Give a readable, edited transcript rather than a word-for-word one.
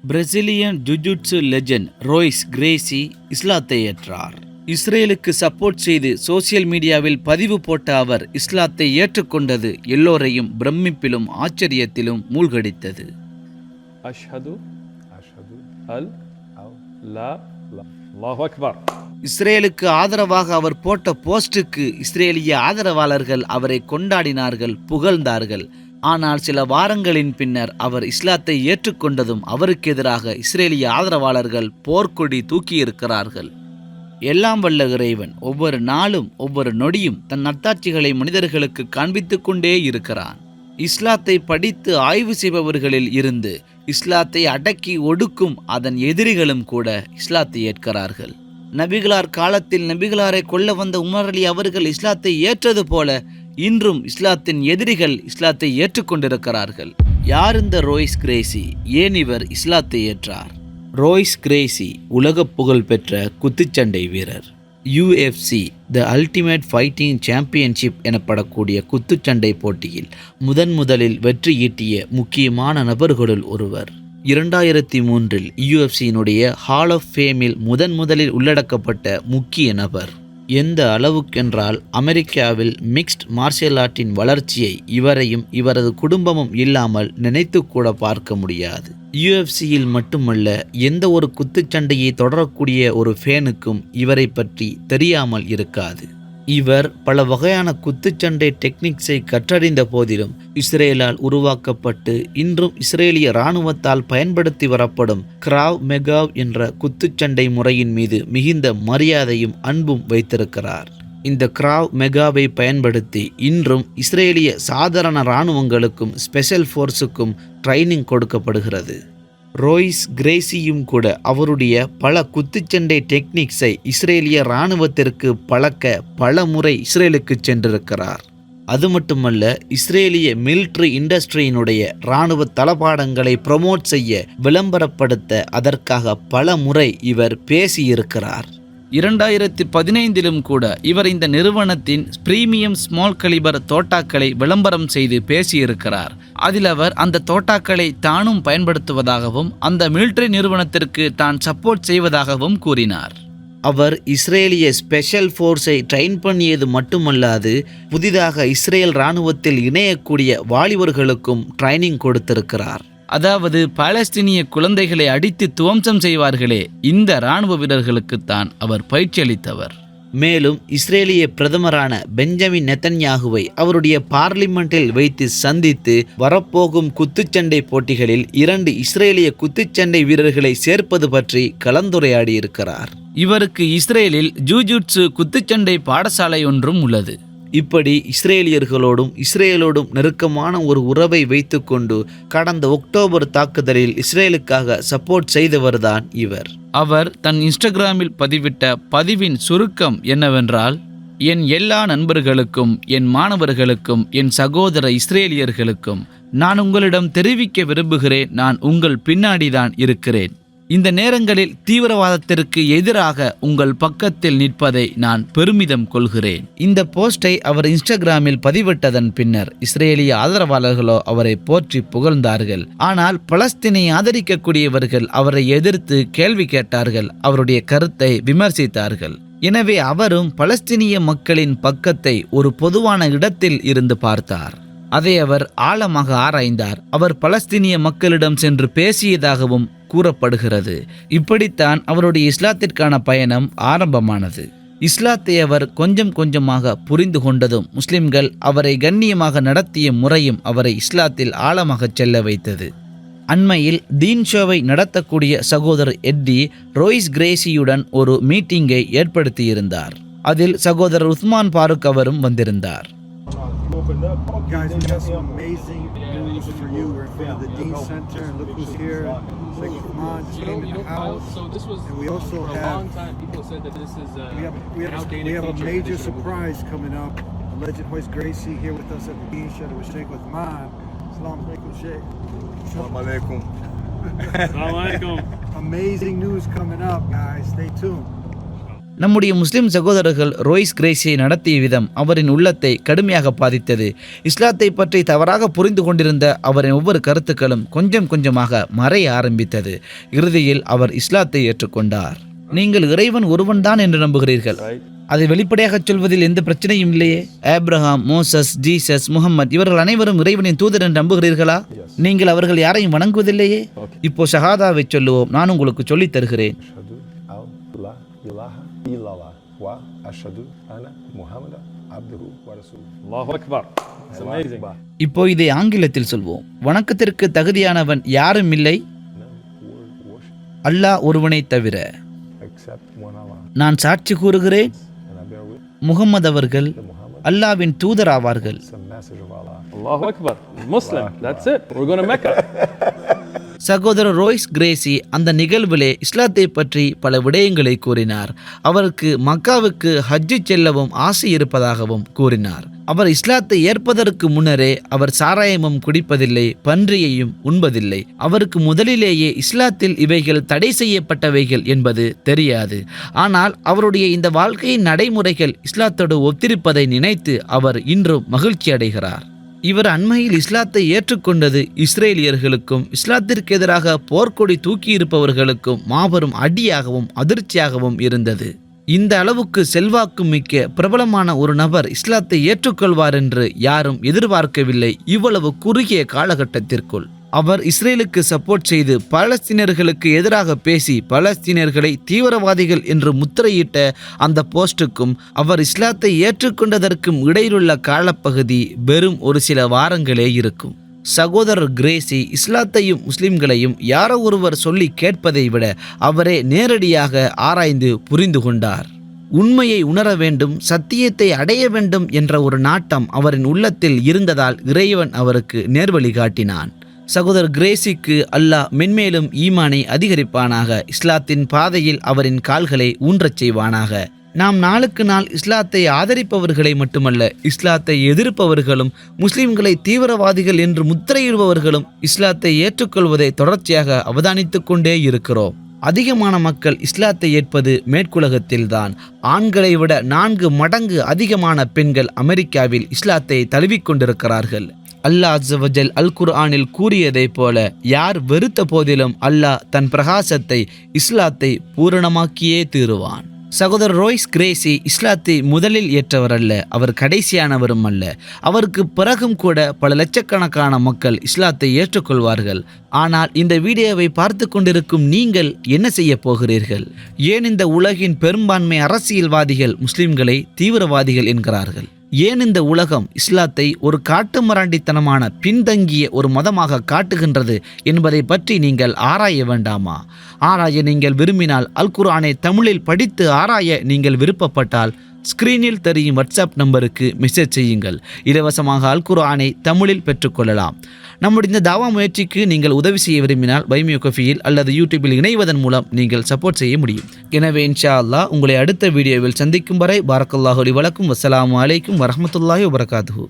Brazilian jujutsu legend Royce Crazy இஸ்லாத்தை ஏற்றார். இஸ்ரேலுக்கு சப்போர்ட் செய்து சோசியல் மீடியாவில் பதிவு போட்ட அவர் இஸ்லாத்தை ஏற்றுக்கொண்டது எல்லோரையும் பிரமிப்பிலும் ஆச்சரியத்திலும் மூழ்கடித்தது. இஸ்ரேலுக்கு ஆதரவாக அவர் போட்ட போஸ்டுக்கு இஸ்ரேலிய ஆதரவாளர்கள் அவரை கொண்டாடினார்கள், புகழ்ந்தார்கள். ஆனால் சில வாரங்களின் பின்னர் அவர் இஸ்லாத்தை ஏற்றுக்கொண்டதும் அவருக்கு எதிராக இஸ்ரேலிய ஆதரவாளர்கள் போர்க்கொடி தூக்கியிருக்கிறார்கள். எல்லாம் வல்ல இறைவன் ஒவ்வொரு நாளும் ஒவ்வொரு நொடியும் தன் நற்சாட்சிகளை மனிதர்களுக்கு காண்பித்துக் கொண்டே இருக்கிறான். இஸ்லாத்தை படித்து ஆய்வு செய்பவர்களில் இருந்து இஸ்லாத்தை அடக்கி ஒடுக்கும் அதன் எதிரிகளும் கூட இஸ்லாத்தை ஏற்கிறார்கள். நபிகளார் காலத்தில் நபிகளாரை கொல்ல வந்த உமர் அலி அவர்கள் இஸ்லாத்தை ஏற்றது போல இன்றும் இஸ்லாத்தின் எதிரிகள் இஸ்லாத்தை ஏற்றுக்கொண்டிருக்கிறார்கள். யார் இந்த ரோய்ஸ் கிரேசி? ஏன் இவர் இஸ்லாத்தை ஏற்றார்? ரோய்ஸ் கிரேசி உலக புகழ் பெற்ற குத்துச்சண்டை வீரர். UFC the ultimate fighting championship எனப்படக்கூடிய குத்துச்சண்டை போட்டியில் முதலில் வெற்றி ஈட்டிய முக்கியமான நபர்களுள் ஒருவர். 2003 UFCயினுடைய ஹால் ஆஃப் ஃபேமில் முதலில் உள்ளடக்கப்பட்ட முக்கிய நபர். எந்த அளவுக்கென்றால் அமெரிக்காவில் மிக்ஸ்ட் மார்ஷியல் ஆர்ட்டின் வளர்ச்சியை இவரையும் இவரது குடும்பமும் இல்லாமல் நினைத்து கூட பார்க்க முடியாது. UFC-யில் மட்டுமல்ல, எந்த ஒரு குத்துச்சண்டையை தொடரக்கூடிய ஒரு ஃபேனுக்கும் இவரை பற்றி தெரியாமல் இருக்காது. இவர் பல வகையான குத்துச்சண்டை டெக்னிக்ஸை கற்றறிந்த போதிலும் இஸ்ரேலால் உருவாக்கப்பட்டு இன்றும் இஸ்ரேலிய இராணுவத்தால் பயன்படுத்தி வரப்படும் கிராவ் மெகாவ் என்ற குத்துச்சண்டை முறையின் மீது மிகுந்த மரியாதையும் அன்பும் வைத்திருக்கிறார். இந்த கிராவ் மெகாவை பயன்படுத்தி இன்றும் இஸ்ரேலிய சாதாரண இராணுவங்களுக்கும் ஸ்பெஷல் ஃபோர்ஸுக்கும் ட்ரைனிங் கொடுக்கப்படுகிறது. ரோய்ஸ் கிரேசியும் கூட அவருடைய பல குத்துச்சண்டை டெக்னிக்ஸை இஸ்ரேலிய இராணுவத்திற்கு பழக்க பல முறை இஸ்ரேலுக்கு சென்றிருக்கிறார். அது மட்டுமல்ல, இஸ்ரேலிய மிலிட்ரி இண்டஸ்ட்ரியினுடைய இராணுவ தளபாடங்களை ப்ரமோட் செய்ய விளம்பரப்படுத்த அதற்காக பல முறை இவர் பேசியிருக்கிறார். 2015 கூட இவர் இந்த நிறுவனத்தின் பிரீமியம் ஸ்மால் கலிபர் தோட்டாக்களை விளம்பரம் செய்து பேசியிருக்கிறார். அதில் அவர் அந்த தோட்டாக்களை தானும் பயன்படுத்துவதாகவும் அந்த மிலிட்டரி நிறுவனத்திற்கு தான் சப்போர்ட் செய்வதாகவும் கூறினார். அவர் இஸ்ரேலிய ஸ்பெஷல் ஃபோர்ஸை ட்ரெயின் பண்ணியது மட்டுமல்லாது புதிதாக இஸ்ரேல் இராணுவத்தில் இணையக்கூடிய வாலிபர்களுக்கும் ட்ரைனிங் கொடுத்திருக்கிறார். அதாவது பாலஸ்தீனிய குழந்தைகளை அடித்து துவம்சம் செய்வார்களே, இந்த இராணுவ வீரர்களுக்குத்தான் அவர் பயிற்சி அளித்தவர். மேலும் இஸ்ரேலிய பிரதமரான பெஞ்சமின் நெத்தன்யாகுவை அவருடைய பார்லிமெண்டில் வைத்து சந்தித்து வரப்போகும் குத்துச்சண்டை போட்டிகளில் 2 இஸ்ரேலிய குத்துச்சண்டை வீரர்களை சேர்ப்பது பற்றி கலந்துரையாடியிருக்கிறார். இவருக்கு இஸ்ரேலில் ஜூஜுட்சு குத்துச்சண்டை பாடசாலை ஒன்றும் உள்ளது. இப்படி இஸ்ரேலியர்களோடும் இஸ்ரேலோடும் நெருக்கமான ஒரு உறவை வைத்துக்கொண்டு கடந்த அக்டோபர் தாக்குதலில் இஸ்ரேலுக்காக சப்போர்ட் செய்தவர்தான் இவர். அவர் தன் இன்ஸ்டாகிராமில் பதிவிட்ட பதிவின் சுருக்கம் என்னவென்றால், என் எல்லா நண்பர்களுக்கும், என் மாணவர்களுக்கும், என் சகோதர இஸ்ரேலியர்களுக்கும் நான் உங்களிடம் தெரிவிக்க விரும்புகிறேன், நான் உங்கள் பின்னாடிதான் இருக்கிறேன். இந்த நேரங்களில் தீவிரவாதத்திற்கு எதிராக உங்கள் பக்கத்தில் நிற்பதை நான் பெருமிதம் கொள்கிறேன். இந்த போஸ்டை அவர் இன்ஸ்டாகிராமில் பதிவிட்டதன் பின்னர் இஸ்ரேலிய ஆதரவாளர்களோ அவரை போற்றி புகழ்ந்தார்கள். ஆனால் பலஸ்தீனை ஆதரிக்கக்கூடியவர்கள் அவரை எதிர்த்து கேள்வி கேட்டார்கள், அவருடைய கருத்தை விமர்சித்தார்கள். எனவே அவரும் பலஸ்தீனிய மக்களின் பக்கத்தை ஒரு பொதுவான இடத்தில் இருந்து பார்த்தார். அதை அவர் ஆழமாக ஆராய்ந்தார். அவர் பலஸ்தீனிய மக்களிடம் சென்று பேசியதாகவும் கூறப்படுகிறது. இப்படித்தான் அவருடைய இஸ்லாத்திற்கான பயணம் ஆரம்பமானது. இஸ்லாத்தை அவர் கொஞ்சம் கொஞ்சமாக புரிந்து கொண்டதும் முஸ்லிம்கள் அவரை கண்ணியமாக நடத்திய முறையும் அவரை இஸ்லாத்தில் ஆழமாக செல்ல வைத்தது. அண்மையில் தீன் ஷோவை நடத்தக்கூடிய சகோதரர் எட்டி ரோய்ஸ் கிரேசியுடன் ஒரு மீட்டிங்கை ஏற்படுத்தியிருந்தார். அதில் சகோதரர் உஸ்மான் பாருக் அவரும் வந்திருந்தார். Guys, we got some amazing news for you. We're in front of the Dean Center, and look who's here. Sheikh Uthman came in the house. So this was, and we also for a have, long time, people said that this is we have a major surprise coming up. Legend Royce Gracie here with us at the Dean Center with Sheikh Uthman. Assalamu alaikum, Sheikh. Assalamu alaikum. Assalamu alaikum. Amazing news coming up, guys. Stay tuned. நம்முடைய முஸ்லிம் சகோதரர்கள் Royce கிரேசியை நடத்திய விதம் அவரின் உள்ளத்தை கடுமையாக பாதித்தது. இஸ்லாத்தை பற்றி தவறாக புரிந்து கொண்டிருந்த அவரின் ஒவ்வொரு கருத்துக்களும் கொஞ்சம் கொஞ்சமாக மறைய ஆரம்பித்தது. இறுதியில் அவர் இஸ்லாத்தை ஏற்றுக்கொண்டார். நீங்கள் இறைவன் ஒருவன்தான் என்று நம்புகிறீர்கள். அதை வெளிப்படையாக சொல்வதில் எந்த பிரச்சனையும் இல்லையே. ஆப்ரஹாம், மோசஸ், ஜீசஸ், முகமது இவர்கள் அனைவரும் இறைவனின் தூதர் என்று நம்புகிறீர்களா? நீங்கள் அவர்கள் யாரையும் வணங்குவதில்லையே. இப்போ ஷஹாதாவை சொல்லுவோம். நான் உங்களுக்கு சொல்லித் தருகிறேன். இப்போ இதை ஆங்கிலத்தில் சொல்வோம். வணக்கத்திற்கு தகுதியானவன் யாரும் இல்லை அல்லாஹ் ஒருவனை தவிர. நான் சாட்சி கூறுகிறேன் முகமது அவர்கள் அல்லாஹ்வின் தூதர் ஆவார்கள். சகோதரர் ரோய்ஸ் கிரேசி அந்த நிகழ்விலே இஸ்லாத்தை பற்றி பல விடயங்களை கூறினார். அவருக்கு மக்காவுக்கு ஹஜ்ஜு செல்லவும் ஆசை இருப்பதாகவும் கூறினார். அவர் இஸ்லாத்தை ஏற்பதற்கு முன்னரே அவர் சாராயமும் குடிப்பதில்லை, பன்றியையும் உண்பதில்லை. அவருக்கு முதலிலேயே இஸ்லாத்தில் இவைகள் தடை செய்யப்பட்டவைகள் என்பது தெரியாது. ஆனால் அவருடைய இந்த வாழ்க்கையின் நடைமுறைகள் இஸ்லாத்தோடு ஒத்திருப்பதை நினைத்து அவர் இன்றும் மகிழ்ச்சி அடைகிறார். இவர் அண்மையில் இஸ்லாத்தை ஏற்றுக்கொண்டது இஸ்ரேலியர்களுக்கும் இஸ்லாத்திற்கு எதிராக போர்க்கொடி தூக்கியிருப்பவர்களுக்கும் மாபெரும் அடியாகவும் அதிர்ச்சியாகவும் இருந்தது. இந்த அளவுக்கு செல்வாக்கு மிக்க பிரபலமான ஒரு நபர் இஸ்லாத்தை ஏற்றுக்கொள்வார் என்று யாரும் எதிர்பார்க்கவில்லை. இவ்வளவு குறுகிய காலகட்டத்திற்குள் அவர் இஸ்ரேலுக்கு சப்போர்ட் செய்து பாலஸ்தீனர்களுக்கு எதிராக பேசி பாலஸ்தீனர்களை தீவிரவாதிகள் என்று முத்திரையிட்ட அந்த போஸ்டுக்கும் அவர் இஸ்லாத்தை ஏற்றுக்கொண்டதற்கும் இடையிலுள்ள காலப்பகுதி வெறும் ஒரு சில வாரங்களே இருக்கும். சகோதரர் கிரேசி இஸ்லாத்தையும் முஸ்லிம்களையும் யாரோ ஒருவர் சொல்லி கேட்பதை விட அவரே நேரடியாக ஆராய்ந்து புரிந்து கொண்டார். உண்மையை உணர வேண்டும், சத்தியத்தை அடைய வேண்டும் என்ற ஒரு நாட்டம் அவரின் உள்ளத்தில் இருந்ததால் இறைவன் அவருக்கு நேர்வழி காட்டினான். சகோதரர் கிரேசிக்கு அல்லாஹ் மென்மேலும் ஈமானை அதிகரிப்பானாக. இஸ்லாத்தின் பாதையில் அவரின் கால்களை ஊன்றச் செய்வானாக. நாம் நாளுக்கு நாள் இஸ்லாத்தை ஆதரிப்பவர்களை மட்டுமல்ல, இஸ்லாத்தை எதிர்ப்பவர்களும் முஸ்லிம்களை தீவிரவாதிகள் என்று முத்திரையிடுபவர்களும் இஸ்லாத்தை ஏற்றுக்கொள்வதை தொடர்ச்சியாக அவதானித்துக் கொண்டே இருக்கிறோம். அதிகமான மக்கள் இஸ்லாத்தை ஏற்பது மேற்குலகத்தில்தான். ஆண்களை விட 4 மடங்கு அதிகமான பெண்கள் அமெரிக்காவில் இஸ்லாத்தை தழுவிக்கொண்டிருக்கிறார்கள். அல்லாஹ் அஸ்ஸ வஜல் அல் குர்ஆனில் கூறியதைப் போல யார் வெறுத்த போதிலும் அல்லாஹ் தன் பிரகாசத்தை இஸ்லாத்தை பூரணமாக்கியே தீருவான். சகோதரர் ரோய்ஸ் கிரேசி இஸ்லாத்தை முதலில் ஏற்றவர் அல்ல, அவர் கடைசியானவரும் அல்ல. அவருக்கு பிறகும் கூட பல லட்சக்கணக்கான மக்கள் இஸ்லாத்தை ஏற்றுக்கொள்வார்கள். ஆனால் இந்த வீடியோவை பார்த்து கொண்டிருக்கும் நீங்கள் என்ன செய்ய போகிறீர்கள்? ஏன் இந்த உலகின் பெரும்பான்மை அரசியல்வாதிகள் முஸ்லிம்களை தீவிரவாதிகள் என்கிறார்கள்? ஏன் இந்த உலகம் இஸ்லாத்தை ஒரு காட்டுமிராண்டித்தனமான பின்தங்கிய ஒரு மதமாக காட்டுகின்றது என்பதை பற்றி நீங்கள் ஆராய வேண்டாமா? ஆராய நீங்கள் விரும்பினால் அல் குர்ஆனை தமிழில் படித்து ஆராய நீங்கள் விருப்பப்பட்டால் ஸ்கிரீனில் தெரியும் வாட்ஸ்அப் நம்பருக்கு மெசேஜ் செய்யுங்கள். இலவசமாக அல் குர்ஆனை தமிழில் பெற்றுக்கொள்ளலாம். நம்முடைய இந்த தாவா முயற்சிக்கு நீங்கள் உதவி செய்ய விரும்பினால் பைமியோ கஃபியில் அல்லது யூடியூபில் இணைவதன் மூலம் நீங்கள் சப்போர்ட் செய்ய முடியும். எனவே இன்ஷா அல்லாஹ் உங்களை அடுத்த வீடியோவில் சந்திக்கும் வரை பாரக்கல்லாஹு லி வலக்கும். வஸ்ஸலாமு அலைக்கும் வரஹ்மத்துல்லாஹி வபரகாத்துஹு.